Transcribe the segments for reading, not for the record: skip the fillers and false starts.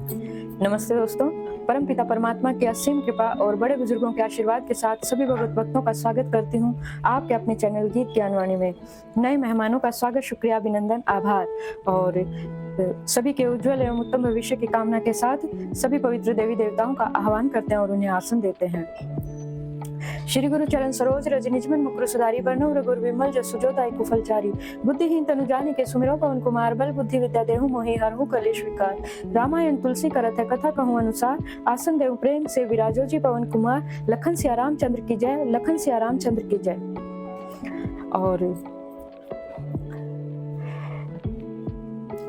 नमस्ते दोस्तों। परमपिता परमात्मा की असीम कृपा और बड़े बुजुर्गों के आशीर्वाद के साथ सभी भगवत भक्तों का स्वागत करती हूँ आपके अपने चैनल गीत ज्ञानवाणी में। नए मेहमानों का स्वागत, शुक्रिया, अभिनंदन, आभार और सभी के उज्जवल एवं उत्तम भविष्य की कामना के साथ सभी पवित्र देवी देवताओं का आह्वान करते हैं और उन्हें आसन देते हैं। श्री गुरु चरण सरोज रज निजमन मुकुर सुधारी बरनउँ रघुर विमल जसु जो दायकु फलचारी। बुद्धिहीन तनु जानिके सुमिरौ पवन कुमार, बल बुद्धि विद्या देहु मोहि हरहु कलेश विकार। रामायण तुलसी करत है कथा कहूँ अनुसार, आसन देव प्रेम से विराजो जी पवन कुमार। लखन सिया रामचंद्र की जय, लखन सिया रामचंद्र की जय। और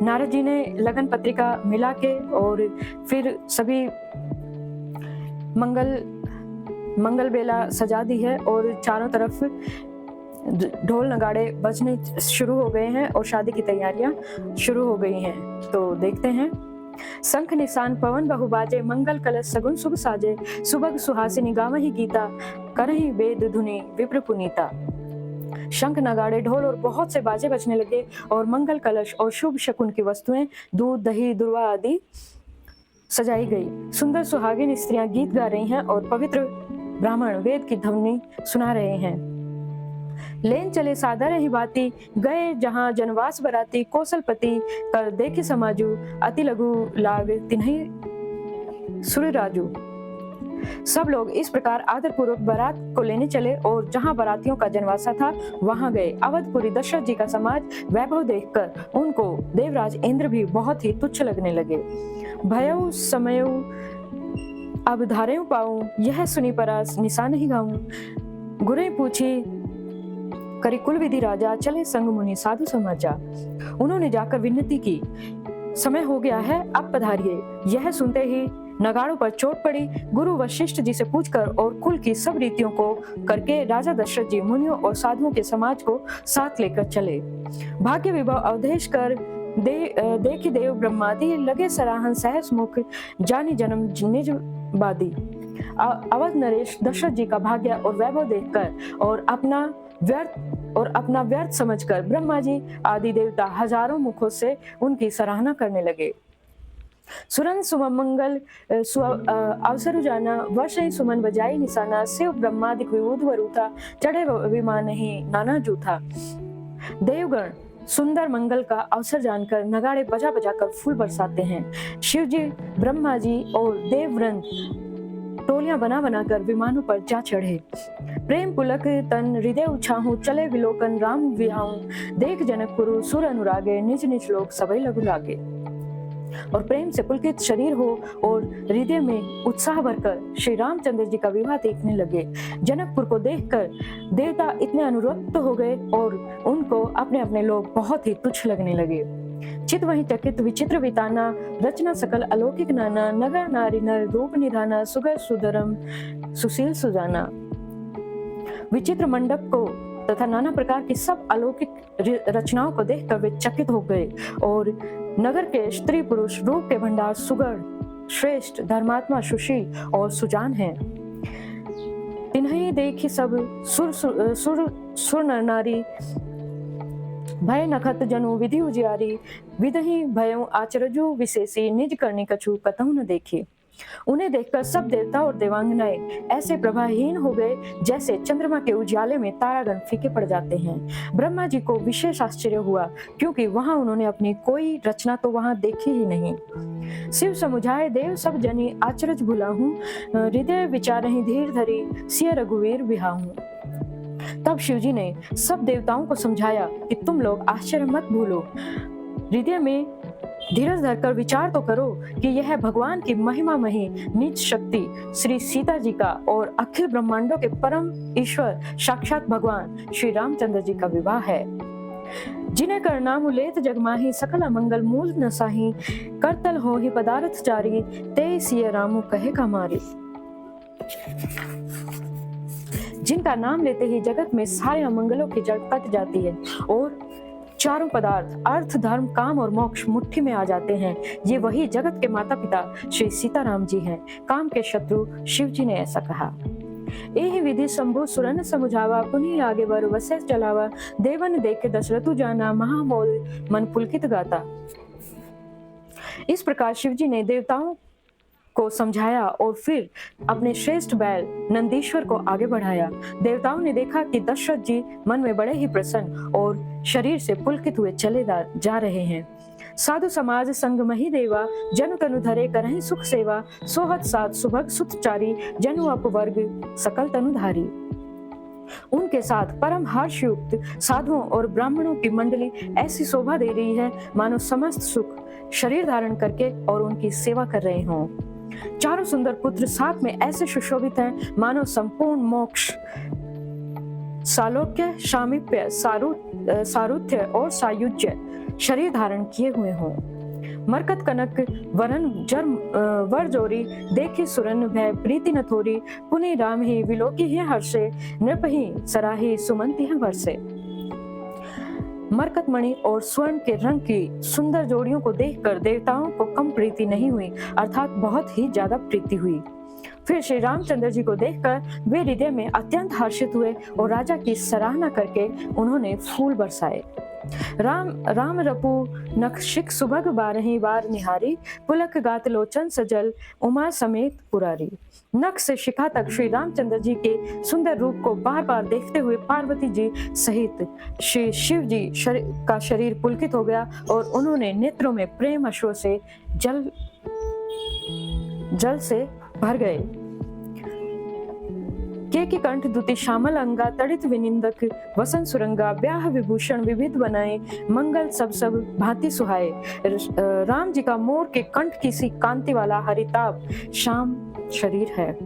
नारद जी ने लगन पत्रिका मिला के और फिर सभी मंगल बेला सजा दी है और चारों तरफ ढोल नगाड़े बजने शुरू हो गए हैं और शादी की तैयारियां शुरू हो गई हैं। तो देखते हैं। शंख निशान पवन बहु बाजे, मंगल कलश सगुन शुभ साजे। सुबह सुहासिनी गावहि गीता, करहि वेद धुनि विप्र पुनीता। शंख नगाड़े ढोल और बहुत से बाजे बजने लगे और मंगल कलश और शुभ शकुन की वस्तुएं, दूध दही दुर्वा आदि सजाई गई। सुंदर सुहागिन स्त्रियां गीत गा रही हैं और पवित्र ब्राह्मण वेद की ध्वनि सुना रहे हैं। लेन चले सादर ही बाती, गए जहां जनवास बराती। कौशलपति कर देखी समाजू, अति लघु लाग तिन्हि सुर राजू। सब लोग इस प्रकार आदर पूर्वक बारात को लेने चले और जहां बारातियों का जनवासा था वहां गए। अवधपुरी दशरथ जी का समाज वैभव देखकर उनको देवराज इंद्र भी बहुत ही तुच्छ लगने लगे। भयउ समयउ अब धारेऊ पाऊं, यह सुनी परास निशान ही गाऊं। गुरे पूछी करी कुल विधि राजा, चले संग मुनि साधु समाजा। उन्होंने जाकर विनती की, समय हो गया है, अब पधारिए। यह सुनते ही नगाड़ों पर चोट पड़ी। गुरु वशिष्ठ जी से पूछकर और कुल की सब रीतियों को करके राजा दशरथ जी मुनियों और साधुओं के समाज को साथ लेकर चले। भाग्य विभव अवधेश कर देखी देव ब्रह्मादि, लगे सराहन सहस मुख, जानी जन्म निज बादी। अवध नरेश दशरथ जी का भाग्य और वैभव देखकर और अपना व्यर्थ समझकर ब्रह्मा जी आदि देवता हजारों मुखों से उनकी सराहना करने लगे। सुरन सुमंगल अवसरु जाना, वर्ष सुमन बजाई निशाना। शिव ब्रह्मादिक विबुध वरुथा, चढ़े विमान ही नाना जूथा। देवगण सुंदर मंगल का अवसर जानकर नगाड़े बजा बजा कर फूल बरसाते हैं। शिव जी, ब्रह्मा जी और देववृंद टोलियां बना बनाकर विमानों पर जा चढ़े। प्रेम पुलक तन हृदय उछाहू, चले विलोकन राम विहाऊं। देख जनकपुरु सुर अनुरागे, निज निज लोक सबई लघु लागे। और प्रेम से पुलकित शरीर हो और हृदय में उत्साह भरकर श्री रामचंद्र जी का विवाह देखने लगे। जनकपुर को देखकर देवता इतने अनुरक्त हो गए और उनको अपने अपने लोग बहुत ही तुच्छ लगने लगे। चित वही चकित विचित्र विताना, रचना सकल अलौकिक नाना। नगर नारी नर रूप निधाना, सुगर सुधरम सुशील सुजाना। विचित्र मंडप को तथा नाना प्रकार की सब अलौकिक रचनाओं को देखकर वे चकित हो गए और नगर के स्त्री पुरुष रूप के भंडार सुगढ़, श्रेष्ठ, धर्मात्मा, सुशील और सुजान हैं। तिन्हीं देखी सब सुर नर नारी, भय नखत जनु विधि उजियारी। विधहि भयउ आचरजु विशेषी, निज करनी कछु कतहु न देखे। उन्हें देखकर सब देवता और देवांगनाएं ऐसे प्रभाहीन हो गए जैसे चंद्रमा के उजाले में तारागण फीके पड़ जाते हैं। ब्रह्मा जी को विशेष आश्चर्य हुआ क्योंकि वहां उन्होंने अपनी कोई रचना तो वहां देखी ही नहीं। शिव समुझाए देव सब जनी, आचरज भुलाहूं। हृदय विचारहि धीर धरी, सिय रघुवीर बिहाहूं। तब शिव जी ने सब देवताओं को समझाया कि तुम लोग आश्चर्य मत भूलो, हृदय में धीरज धरकर विचार तो करो कि यह भगवान की महिमामयी निज शक्ति श्री सीता जी का और अखिल ब्रह्मांडों के परम ईश्वर साक्षात भगवान श्री रामचंद्र जी का विवाह है। जिन्हें कर नाम लेत जगमाही, सकल अमंगल मूल नसाही। करतल हो ही पदार्थ चारी, ते सिय रामु कहे कमारी। जिनका नाम लेते ही जगत में सारे अमंगलों की जड़ कट जाती है और चारों पदार्थ अर्थ, धर्म, काम और मोक्ष मुट्ठी में आ जाते हैं। ये वही जगत के माता पिता श्री सीताराम जी हैं। काम के शत्रु शिव जी ने ऐसा कहा। एहि विधि शंभु सुरन समुझावा, पुनि आगे वर वसे चलावा। देवन देख दशरथु जाना, महामोल मन पुलकित गाता। इस प्रकार शिवजी ने देवताओं को समझाया और फिर अपने श्रेष्ठ बैल नंदीश्वर को आगे बढ़ाया। देवताओं ने देखा कि दशरथ जी मन में बड़े ही प्रसन्न और शरीर से पुलकित हुए चले जा रहे हैं। साधु समाज संग मही देवा, जनु तनु धरे करहि सुख सेवा, सोहत साध सुभग सुतचारी, जनु अपवर्ग सकल तनुधारी। उनके साथ परम हर्षयुक्त साधुओं और ब्राह्मणों की मंडली ऐसी शोभा दे रही है मानो समस्त सुख शरीर धारण करके और उनकी सेवा कर रहे हों। चारों सुंदर पुत्र साथ में ऐसे सुशोभित हैं मानो संपूर्ण मोक्ष, सालोक्य, सामीप्य, सारुथ्य और सायुज्य शरीर धारण किए हुए हों। मरकत कनक वरन वर जोरी, देखी सुरन भय प्रीति न थोरी, पुनि राम ही विलोकी ही हर्षे, नृप ही सराही सुमंति है वर्षे। मरकत मणि और स्वर्ण के रंग की सुंदर जोड़ियों को देखकर देवताओं को कम प्रीति नहीं हुई, अर्थात बहुत ही ज्यादा प्रीति हुई। फिर श्री रामचंद्र जी को देखकर वे हृदय में अत्यंत हर्षित हुए और राजा की सराहना करके उन्होंने फूल बरसाए। राम रपु नखशिक सुभग बारही बार निहारी, पुलक गात लोचन सजल उमा समेत पुरारी। नख से शिखा तक श्री रामचंद्र जी के सुंदर रूप को बार बार देखते हुए पार्वती जी सहित श्री शिव जी का शरीर पुलकित हो गया और उन्होंने नेत्रों में प्रेम अश्रु से जल से भर गए। के कंठ दुति श्यामल अंगा, तड़ित विनिंदक वसन सुरंगा, ब्याह विभूषण विविध बनाए, मंगल सब भांति सुहाए। राम जी का मोर के कंठ की सी कांति वाला हरिताभ श्याम शरीर है।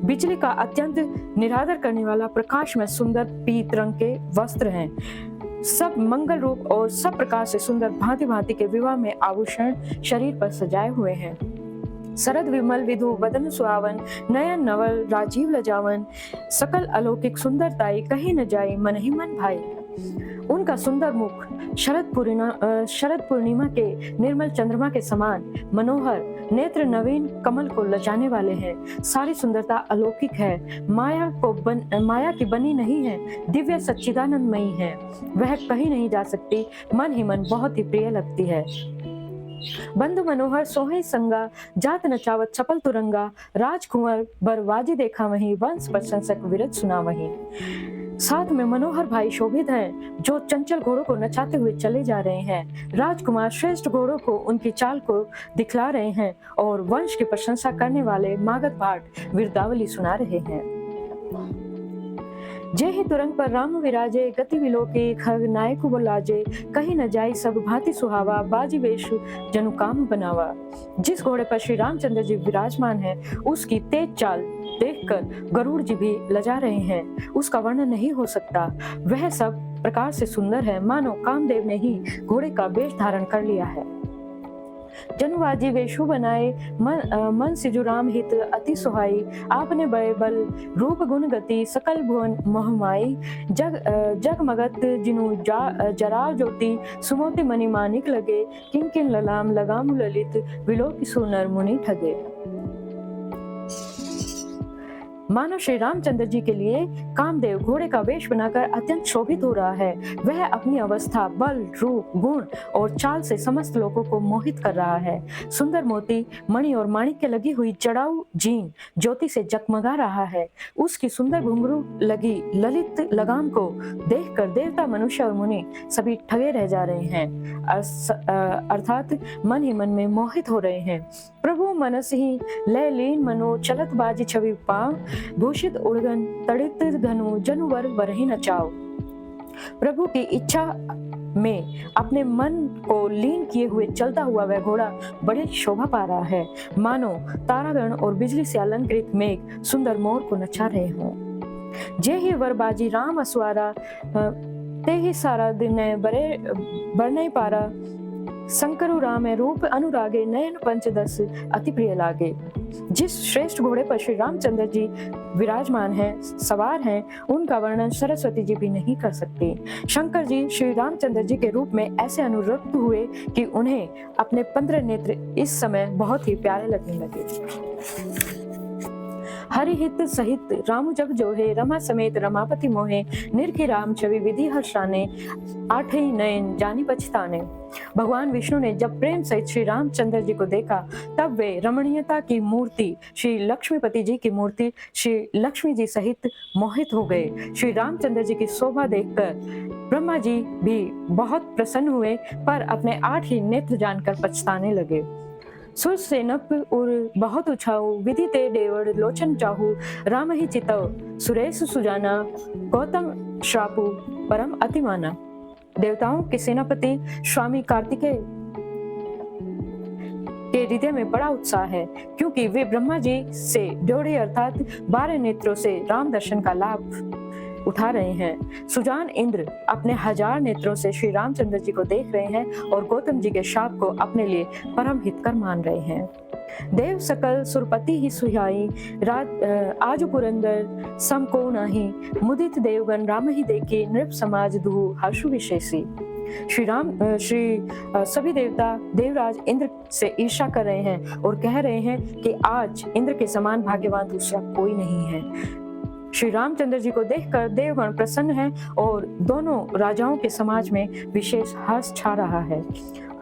बिजली का अत्यंत निरादर करने वाला प्रकाश में सुंदर पीत रंग के वस्त्र हैं। सब मंगल रूप और सब प्रकार से सुंदर भांति भांति के विवाह में आभूषण शरीर पर सजाए हुए हैं। सरद विमल विधु वदन सुहावन, नयन नवल राजीव लजावन, सकल अलौकिक सुंदरताई कहीं न जाई, मन ही मन भाई। उनका सुंदर मुख शरद पूर्णिमा के निर्मल चंद्रमा के समान मनोहर, नेत्र नवीन कमल को लजाने वाले हैं। सारी सुंदरता अलौकिक है, माया की बनी नहीं है, दिव्य सच्चिदानंदमयी है। वह कहीं नहीं जा सकती, मन ही मन बहुत ही प्रिय लगती है। बंधु मनोहर सोहे संगा, जात नचावत चपल तुरंगा, राजकुंवर बरवाजी देखा वहीं, वंश प्रशंसक विरत सुना वहीं। साथ में मनोहर भाई शोभित हैं, जो चंचल घोड़ों को नचाते हुए चले जा रहे हैं। राजकुमार श्रेष्ठ घोड़ों को उनकी चाल को दिखला रहे हैं और वंश की प्रशंसा करने वाले मागध भाट वीरदावली सुना रहे हैं। जय ही तुरंग पर राम विराजे, गति विलोके खग नायक बोलाजे, कहीं न जाई सब भांति सुहावा, बाजी वेश जनु काम बनावा। जिस घोड़े पर श्री रामचंद्र जी विराजमान है, उसकी तेज चाल देखकर गरुड़ जी भी लजा रहे हैं। उसका वर्णन नहीं हो सकता। वह सब प्रकार से सुंदर है, मानो कामदेव ने ही घोड़े का वेश धारण कर लिया है। जनुवाजी वेशु बनाए, मन सिजु राम हित अति सुहाई, आपने बड़े बल रूप गुण गति, सकल भुवन मोहमाई। जगमगत जिनु जराव ज्योति, सुमोति मणि मानिक लगे, किन किन ललाम लगाम ललित, विलोक सुनर मुनि ठगे। मानो श्री रामचंद्र जी के लिए कामदेव घोड़े का वेश बनाकर अत्यंत शोभित हो रहा है। वह अपनी अवस्था, बल, रूप, गुण और चाल से समस्त लोगों को मोहित कर रहा है। सुंदर मोती, मणि और माणिक्य लगी हुई जड़ाऊ जीन ज्योति से जगमगा रहा है। उसकी सुंदर घुंघरू लगी ललित लगाम को देखकर देवता, मनुष्य और मुनि सभी ठगे रह जा रहे हैं, अर्थात मन ही मन में मोहित हो रहे हैं। प्रभु मनस ही लय लीन मनो, चलत बाजी छवि पाव, भूषित उड़गन तड़ित धनु, जनुवर वरहि नचाओ। प्रभु की इच्छा में अपने मन को लीन किए हुए चलता हुआ वह घोड़ा बड़ी शोभा पा रहा है, मानो तारागण और बिजली से अलंकृत मेघ सुंदर मोर को नचा रहे हों। जे ही वरबाजी राम असवारा, ते ही सारा दिन बरने पारा, शंकरु राम रूप अनुरागे, नयन पंचदश अति प्रिय लागे। जिस श्रेष्ठ घोड़े पर श्री रामचंद्र जी विराजमान हैं, सवार हैं, उनका वर्णन सरस्वती जी भी नहीं कर सकती। शंकर जी श्री रामचंद्र जी के रूप में ऐसे अनुरक्त हुए कि उन्हें अपने 15 नेत्र इस समय बहुत ही प्यारे लगने लगे। हरिहित सहित राम जग जो है, रमा समेत रमापति मोहे, निर्खी राम छवि विधि हर्षाने, आठई नयन जानी पछताने। भगवान विष्णु ने जब प्रेम सहित श्री रामचंद्र जी को देखा, तब वे रमणीयता की मूर्ति श्री लक्ष्मीपति जी की मूर्ति श्री लक्ष्मी जी सहित मोहित हो गए। श्री रामचंद्र जी की शोभा देखकर ब्रह्मा जी भी बहुत प्रसन्न हुए, पर अपने 8 ही नेत्र जानकर पछताने लगे। सुर सेनप उर बहुत उछाऊ, विधि ते डेवड़ लोचन चाहू, राम ही चितव सुरेश सुजाना, गौतम श्रापु परम अतिमाना। देवताओं के सेनापति स्वामी कार्तिकेय के हृदय में बड़ा उत्साह है, क्योंकि वे ब्रह्मा जी से ड्योढ़ी अर्थात 12 नेत्रों से राम दर्शन का लाभ उठा रहे हैं। सुजान इंद्र अपने 1000 नेत्रों से श्री रामचंद्र जी को देख रहे हैं और गौतम जी के शाप को अपने लिए परम हितकर मान रहे हैं। देव सकल सुरपति ही सुहाई, आज पुरंदर सम को नाही, मुदित देवगण राम ही देखी, नृप समाज दुहु हर्षु विशेषी। सभी देवता देवराज इंद्र से ईर्ष्या कर रहे हैं और कह रहे हैं कि आज इंद्र के समान भाग्यवान दूसरा कोई नहीं है। श्री रामचंद्र जी को देखकर देवगण प्रसन्न हैं और दोनों राजाओं के समाज में विशेष हर्ष छा रहा है।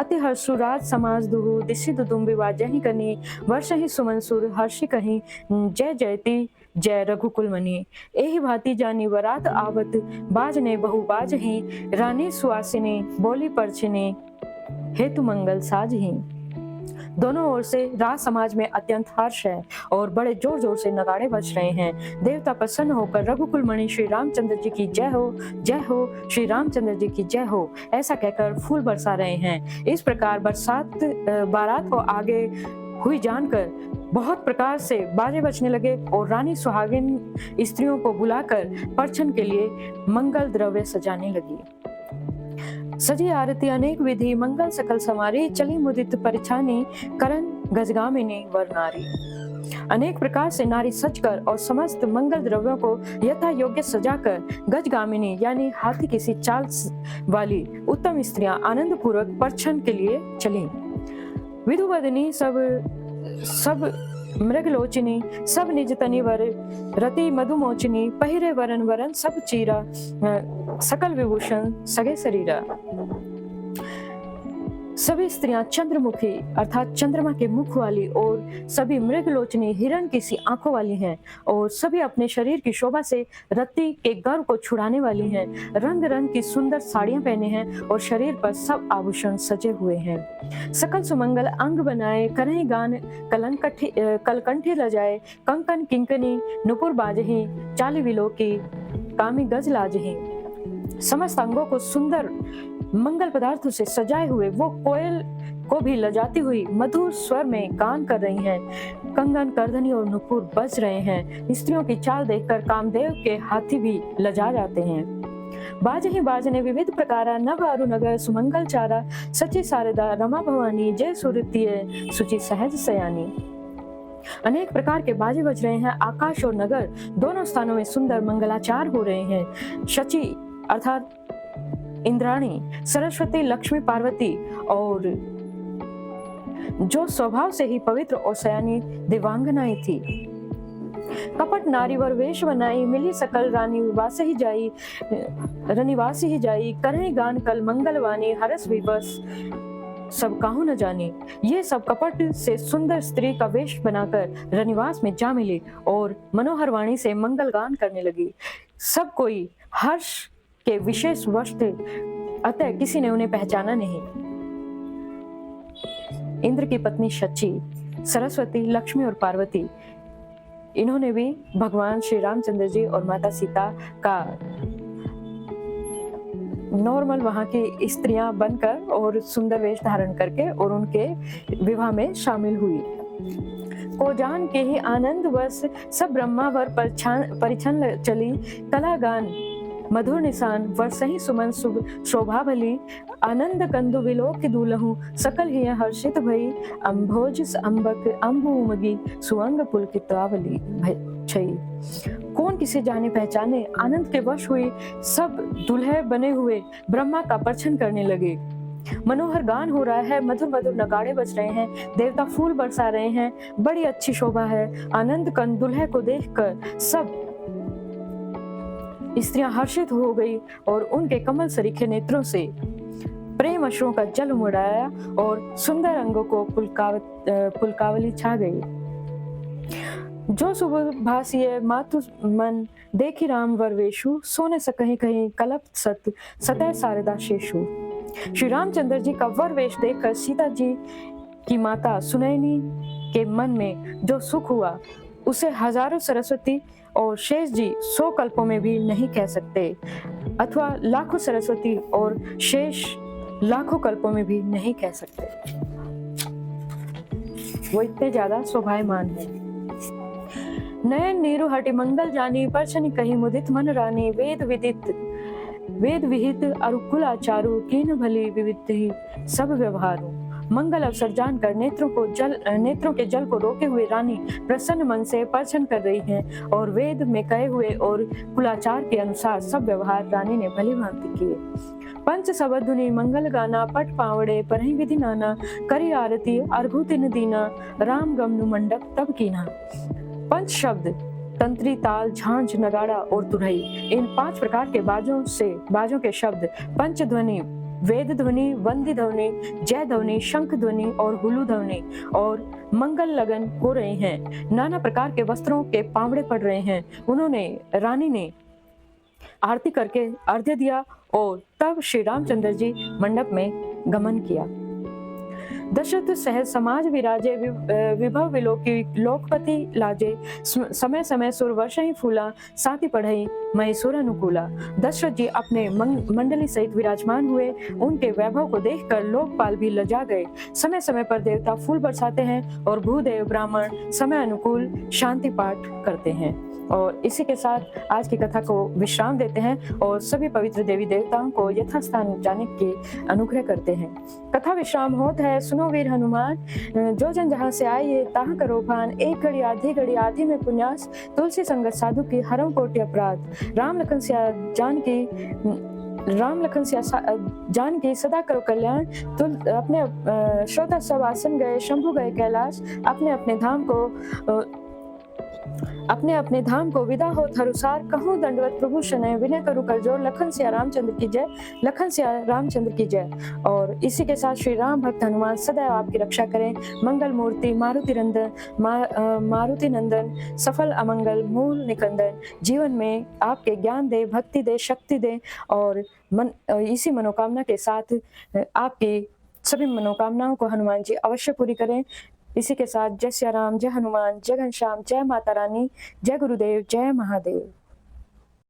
अति हर्षु राज समाज दुहु, दिशि दुदुम्बि वाजहि कनि, वर्ष ही सुमनसुर हर्षि कहीं, जय जयति जय रघुकुल मणि। एहि भांति जानी वरात आवत, बाजने बहु बाजहि, रानी सुवासिनी बोली परछिनी, हेतु मंगल साजहि। दोनों ओर से राज समाज में अत्यंत हर्ष है और बड़े जोर जोर से नगाड़े बज रहे हैं। देवता प्रसन्न होकर रघुकुल मणि श्री रामचंद्र जी की जय हो, जय हो, श्री रामचंद्र जी की जय हो, ऐसा कहकर फूल बरसा रहे हैं। इस प्रकार बारात को आगे हुई जानकर बहुत प्रकार से बाजे बजने लगे और रानी सुहागिन स्त्रियों को बुलाकर परछन के लिए मंगल द्रव्य सजाने लगी। सजी आरती अनेक विधि, मंगल सकल समारी, चली मुदित परिछानी, करण गजगामिनी वर नारी। अनेक प्रकार से नारी सजकर और समस्त मंगल द्रव्यों को यथा योग्य सजाकर गजगामिनी यानी हाथी किसी चाल वाली उत्तम स्त्रियां आनंद पूर्वक परछन के लिए चली। विधुवदनी सब मृगलोचिनी, सब निज तनि वर, रति मधुमोचिनी, पहिरे वरन वरन सब चीरा, सकल विभूषण सगे शरीरा। सभी स्त्रियां चंद्रमुखी अर्थात चंद्रमा के मुख वाली और सभी मृगलोचनी हिरण की सी आंखों वाली हैं और सभी अपने शरीर की शोभा से रति के गर्व को छुड़ाने वाली हैं। रंग रंग की सुंदर साड़ियां पहने हैं और शरीर पर सब आभूषण सजे हुए हैं। सकल सुमंगल अंग बनाए, करहि गान कलकंठी लजाए, कंकन किंकनी नुपुर बाजही, चाली विलोकी कामी गज लाजही। समस्त अंगों को सुंदर मंगल पदार्थों से सजाए हुए वो कोयल को भी लजाती हुई मधुर स्वर में गान कर रही हैं। कंगन, करधनी और नुपुर बज रहे हैं। स्त्रियों की चाल देखकर कामदेव के हाथी भी लजा जाते हैं। बाजहि बाजने विविध प्रकारा, नभ अरु नगर सुमंगल चारा, सची शारदा रमा भवानी, जय सुरतीय सुचि सहज सयानी। अनेक प्रकार के बाजे बज रहे हैं। आकाश और नगर दोनों स्थानों में सुंदर मंगलाचार हो रहे हैं। शची अर्थात इंद्राणी, सरस्वती, लक्ष्मी, पार्वती और जो स्वभाव से ही पवित्र और सयानी देवांगनाएं थी, कपट नारीवर वेश बनाई, मिली सकल रानीवास ही जाई, रनिवासी ही जाई, करहि गान कल मंगलवानी, हरस विवश सब काहू न जानी। ये सब कपट से सुंदर स्त्री का वेश बनाकर रनिवास में जा मिली और मनोहर वाणी से मंगल गान करने लगी। सब कोई हर्ष के विशेष वश थे, अतः किसी ने उन्हें पहचाना नहीं। इंद्र की पत्नी शची, सरस्वती, लक्ष्मी और पार्वती, इन्होंने भी भगवान श्री रामचंद्र जी और माता सीता का नॉर्मल वहां की स्त्रियां बनकर और सुंदर वेश धारण करके और उनके विवाह में शामिल हुई। को जान के ही आनंद वश सब ब्रह्मावर परिछन चली, कला गान मधुर निशान वर्षहि सुमन शुभ शोभा भली, आनंद कंदु विलोक दूलहु, सकल ही हर्षित भई, अम्भोज अम्बक अम्बु उमगी, सुअंग पुलकितावली छई। कौन किसे जाने पहचाने, आनंद के वश हुई सब दुल्हे बने हुए ब्रह्मा का परछन करने लगे। मनोहर गान हो रहा है, मधुर मधुर नगाड़े बज रहे हैं, देवता फूल बरसा रहे हैं, बड़ी अच्छी शोभा है। आनंद कंद दुल्हे को देखकर सब स्त्रियां हर्षित हो गई और उनके कमल सरीखे नेत्रों से प्रेम अश्रुओं का जल उमड़ाया और सुंदर अंगों को पुलकावली छा गई। जो सुबह भासिए मातु मन देखी राम वरवेशु, सोने से कहीं कहीं कलप सत सतह सारदा शेषु। श्री रामचंद्र जी का वर वेश देखकर सीता जी की माता सुनैनी के मन में जो सुख हुआ उसे हजारों सरस्वती और शेष जी 100 कल्पों में भी नहीं कह सकते, अथवा लाखों सरस्वती और शेष लाखों कल्पों में भी नहीं कह सकते। वो इतने ज्यादा शोभायमान है। नयन नीरु हटि मंगल जानी, परछनि कही मुदित मन रानी। वेद विहित अरुकुल आचारु, कीन भली विविध ही सब व्यवहारु। मंगल अवसर जानकर नेत्रों के जल को रोके हुए रानी प्रसन्न मन से परछन कर रही हैं और वेद में कहे हुए और कुलाचार के अनुसार सब व्यवहार रानी ने भली भांति किए। पंच सबद धुनि मंगल गाना, पट पावड़े परहि विधि नाना। करी आरती अर्घु तिन दीना, राम गमनु मंडप तब कीना। पंच शब्द तंत्री, ताल, झांझ, नगाड़ा और तुरही, इन 5 प्रकार के बाजों के शब्द पंच ध्वनि, वेद ध्वनि, वंदी ध्वनि, जय ध्वनि, शंख ध्वनि और हुलू ध्वनि और मंगल लगन हो रहे हैं। नाना प्रकार के वस्त्रों के पावड़े पड़ रहे हैं। रानी ने आरती करके अर्घ्य दिया और तब श्री रामचंद्र जी मंडप में गमन किया। दशरथ सहज समाज विराजे, विभव विलोकी लोकपति लाजे। समय समय सुर वर्षा ही फूला, साथी पढ़ई महेश्वर अनुकूला। दशरथ जी अपने मंडली सहित विराजमान हुए। उनके वैभव को देखकर लोकपाल भी लजा गए। समय समय पर देवता फूल बरसाते हैं और भूदेव ब्राह्मण समय अनुकूल शांति पाठ करते हैं। और इसी के साथ आज की कथा को विश्राम देते हैं और सभी पवित्र देवी देवताओं को यथास्थान जाने के अनुग्रह करते हैं। कथा विश्राम होता है। सुनो वीर हनुमान, जो जन जहाँ से आए ताह करो भान। एक घड़ी आधी में पुण्यास, तुलसी संगत साधु की हरम कोटि अपराध। राम लखन सिया जान की सदा करो कल्याण। अपने श्रोता सब आसन गए, शंभु गए कैलाश। अपने धाम को विदा हो थरुसार। कहूँ दंडवत प्रभु शनय, विनय करूँ कर जोर। लखन सिया रामचंद्र की जय, लखन सिया रामचंद्र की जय। और इसी के साथ श्री राम भक्त हनुमान सदैव आपकी रक्षा करें। मंगल मूर्ति मारुति नंदन, सफल अमंगल मूल निकंदन। जीवन में आपके ज्ञान दे, भक्ति दे, शक्ति दे और इसी मनोकामना के साथ आपकी सभी मनोकामनाओं को हनुमान जी अवश्य पूरी करें। इसी के साथ जय सिया राम, जय हनुमान, जय घनश्याम, जय माता रानी, जय गुरुदेव, जय महादेव।